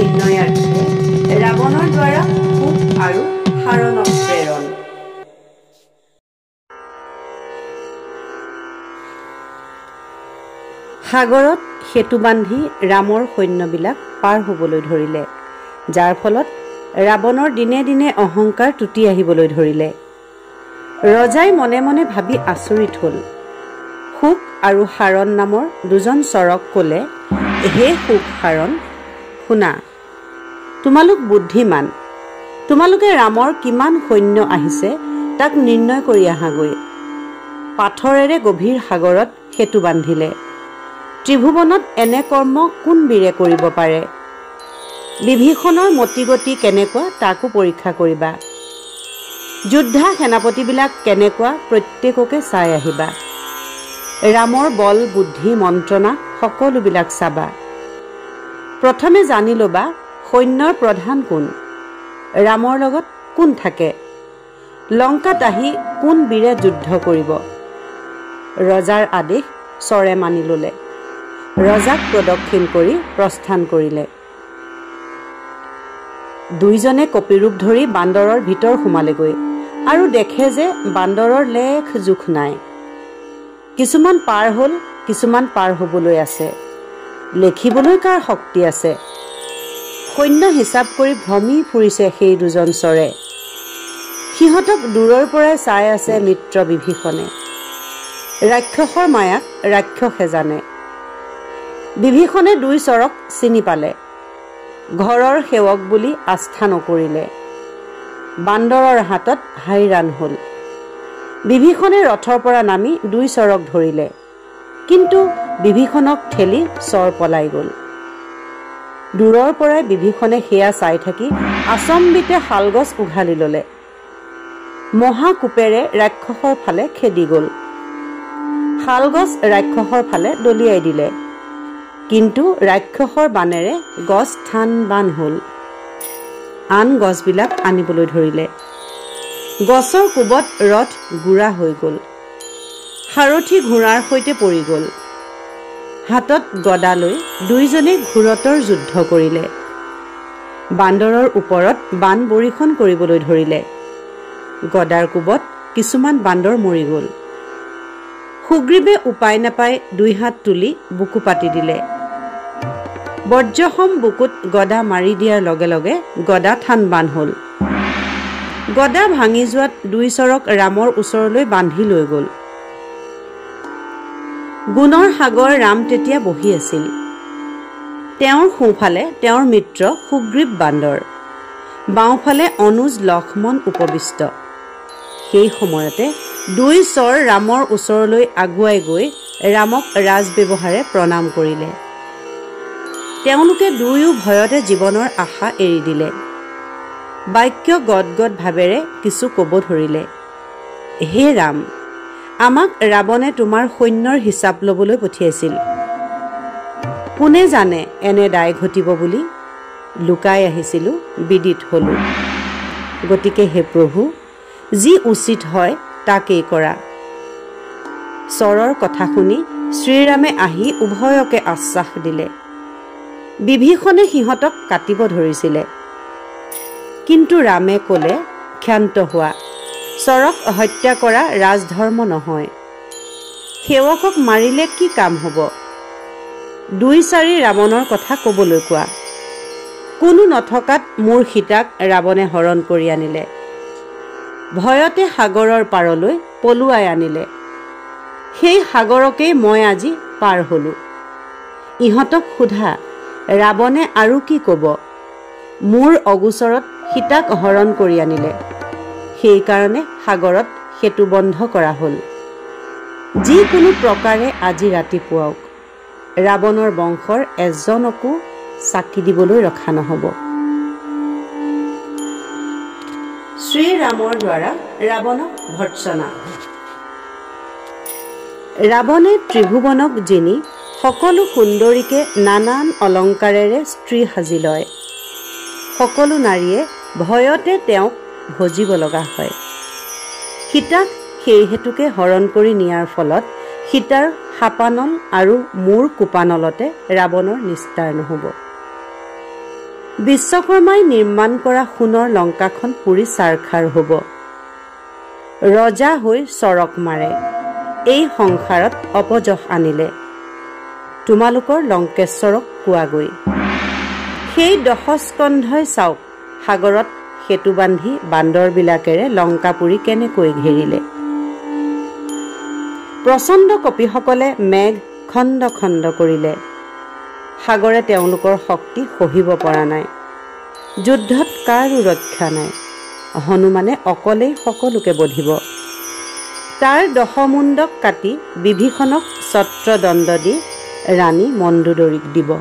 নিৰ্ণয়াৰ্থে ৰাৱণৰ দ্বাৰা কুশ আৰু সাৰণক প্ৰেৰণ। সাগৰত সেতু বান্ধি ৰামৰ সৈন্যবিলাক পাৰ হ'বলৈ ধৰিলে, যাৰ ফলত ৰাৱণৰ দিনে দিনে অহংকাৰ টুটি আহিবলৈ ধৰিলে। ৰজাই মনে মনে ভাবি আচৰিত হ'ল। শুক আৰু সাৰণ নামৰ দুজন চৰক ক'লে, হে শুক সাৰণ, শুনা, তোমালোক বুদ্ধিমান, তোমালোকে ৰামৰ কিমান সৈন্য আহিছে তাক নিৰ্ণয় কৰি আহাগৈ। পাথৰেৰে গভীৰ সাগৰত সেতু বান্ধিলে। ত্ৰিভুৱনত এনে কৰ্ম কোন বীৰে কৰিব পাৰে? বিভীষণৰ মতিগতি কেনেকুৱা তাকো পৰীক্ষা কৰিবা। যোদ্ধা সেনাপতিবিলাক কেনেকুৱা প্ৰত্যেককে চাই আহিবা। ৰামৰ বল বুদ্ধি মন্ত্ৰণা সকলোবিলাক চাবা। প্ৰথমে জানি ল'বা সৈন্যৰ প্ৰধান কোন, ৰামৰ লগত কোন থাকে, লংকাত আহি কোন বীৰে যুদ্ধ কৰিব। ৰজাৰ আদেশ চৰে মানি ল'লে। ৰজাক প্ৰদক্ষিণ কৰি প্ৰস্থান কৰিলে। দুইজনে কপিৰূপ ধৰি বান্দৰৰ ভিতৰ সোমালেগৈ আৰু দেখে যে বান্দৰৰ লেখ জোখ নাই। কিছুমান পাৰ হ'ল, কিছুমান পাৰ হ'বলৈ আছে। লেখিবলৈ কাৰ শক্তি আছে? সৈন্য হিচাপ কৰি ভ্ৰমি ফুৰিছে সেই দুজন চৰে। সিহঁতক দূৰৰ পৰাই চাই আছে মিত্ৰ বিভীষণে। ৰাক্ষসৰ মায়াক ৰাক্ষসে জানে। বিভীষণে দুই চৰক চিনি পালে। ঘৰৰ সেৱক বুলি আস্থা নকৰিলে। বান্দৰৰ হাতত হাইৰাণ হ'ল। বিভীষণে ৰথৰ পৰা নামি দুই চৰক ধৰিলে, কিন্তু বিভীষণক ঠেলি চৰ পলাই গ'ল। দূৰৰ পৰাই বিভীষণে সেয়া চাই থাকি আচম্বিতে শালগছ উঘালি ল'লে। মহাকোপেৰে ৰাক্ষসৰ ফালে খেদি গ'ল। শালগছ ৰাক্ষসৰ ফালে দলিয়াই দিলে, কিন্তু ৰাক্ষসৰ বানেৰে গছ থান বান হ'ল। আন গছবিলাক আনিবলৈ ধৰিলে। গছৰ কোবত ৰথ গুৰা হৈ গ'ল। সাৰথি ঘোঁৰাৰ সৈতে পৰি গ'ল। হাতত গদা লৈ দুইজনে ঘোৰতৰ যুদ্ধ কৰিলে। বান্দৰৰ ওপৰত বান বৰিষণ কৰিবলৈ ধৰিলে। গদাৰ কোবত কিছুমান বান্দৰ মৰি গ'ল। সুগ্ৰীৱে উপায় নাপাই দুই হাত তুলি বুকু পাতি দিলে। বজ্ৰসম বুকুত গদা মাৰি দিয়াৰ লগে লগে গদা থান বান হ'ল। গদা ভাঙি যোৱাত দুই চৰক ৰামৰ ওচৰলৈ বান্ধি লৈ গ'ল। গুণৰ সাগৰ ৰাম তেতিয়া বহি আছিল। তেওঁৰ সোঁফালে তেওঁৰ মিত্ৰ সুগ্ৰীৱ বান্দৰ, বাওঁফালে অনুজ লক্ষ্মণ উপবিষ্ট। সেই সময়তে দুই চৰ ৰামৰ ওচৰলৈ আগুৱাই গৈ ৰামক ৰাজব্যৱহাৰে প্ৰণাম কৰিলে। তেওঁলোকে দুয়ো ভয়তে জীৱনৰ আশা এৰি দিলে। বাক্য গদগদ ভাৱেৰে কিছু ক'ব ধৰিলে। হে ৰাম, আমাক ৰাৱণে তোমাৰ সৈন্যৰ হিচাপ ল'বলৈ পঠিয়াইছিল। কোনে জানে এনে দায় ঘটিব বুলি? লুকাই আহিছিলোঁ, বিদিত হ'লোঁ। গতিকে হে প্ৰভু, যি উচিত হয় তাকেই কৰা। চৰৰ কথা শুনি শ্ৰীৰামে আহি উভয়কে আশ্বাস দিলে। বিভীষণে সিহঁতক কাটিব ধৰিছিলে, কিন্তু ৰামে ক'লে, ক্ষান্ত হোৱা, চৰক হত্যা কৰা ৰাজধৰ্ম নহয়। সেৱকক মাৰিলে কি কাম হ'ব? দুই চাৰি ৰাৱণৰ কথা ক'বলৈ কোৱা। কোনো নথকাত মোৰ সীতাক ৰাৱণে হৰণ কৰি আনিলে। ভয়তে সাগৰৰ পাৰলৈ পলুৱাই আনিলে। সেই সাগৰকেই মই আজি পাৰ হ'লোঁ। ইহঁতক সোধা, ৰাৱণে আৰু কি ক'ব? মোৰ অগোচৰত সীতাক হৰণ কৰি আনিলে। সেইকাৰণে সাগৰত সেতু বন্ধ কৰা হ'ল। যিকোনো প্ৰকাৰে আজি ৰাতিপুৱাওক ৰাৱণৰ বংশৰ এজনকো চাকি দিবলৈ ৰখা নহ'ব। শ্ৰীৰামৰ দ্বাৰা ৰাৱণক ভৰ্ৎসনা। ৰাৱণে ত্ৰিভুৱনক জিনি সকলো সুন্দৰীকে নানান অলংকাৰেৰে স্ত্ৰী সাজি লয়। সকলো নাৰীয়ে ভয়তে তেওঁক ভজিব লগা হয়। সীতাক সেই হেতুকে হৰণ কৰি নিয়াৰ ফলত সীতাৰ শাপানল আৰু মূৰ কোপানলতে ৰাৱণৰ নিস্তাৰ নহ'ব। বিশ্বকৰ্মাই নিৰ্মাণ কৰা সোণৰ লংকাখন পুৰি ছাৰখাৰ হ'ব। ৰজা হৈ চৰক মাৰে, এই সংসাৰত অপযশ আনিলে। তোমালোকৰ লংকেশ্বৰক কোৱাগৈ। সেই দশস্কন্ধই চাওক, সাগৰত সেতু বান্ধি বান্দৰবিলাকেৰে লংকাপুৰী কেনেকৈ ঘেৰিলে। প্ৰচণ্ড কপিসকলে মেঘ খণ্ড খণ্ড কৰিলে। সাগৰে তেওঁলোকৰ শক্তি সহিব পৰা নাই। যুদ্ধত কাৰো ৰক্ষা নাই। হনুমানে অকলেই সকলোকে বধিব। তাৰ দশমুণ্ডক কাটি বিভীষণক ছত্ৰদণ্ড দি ৰাণী মণ্ডোদৰীক দিব।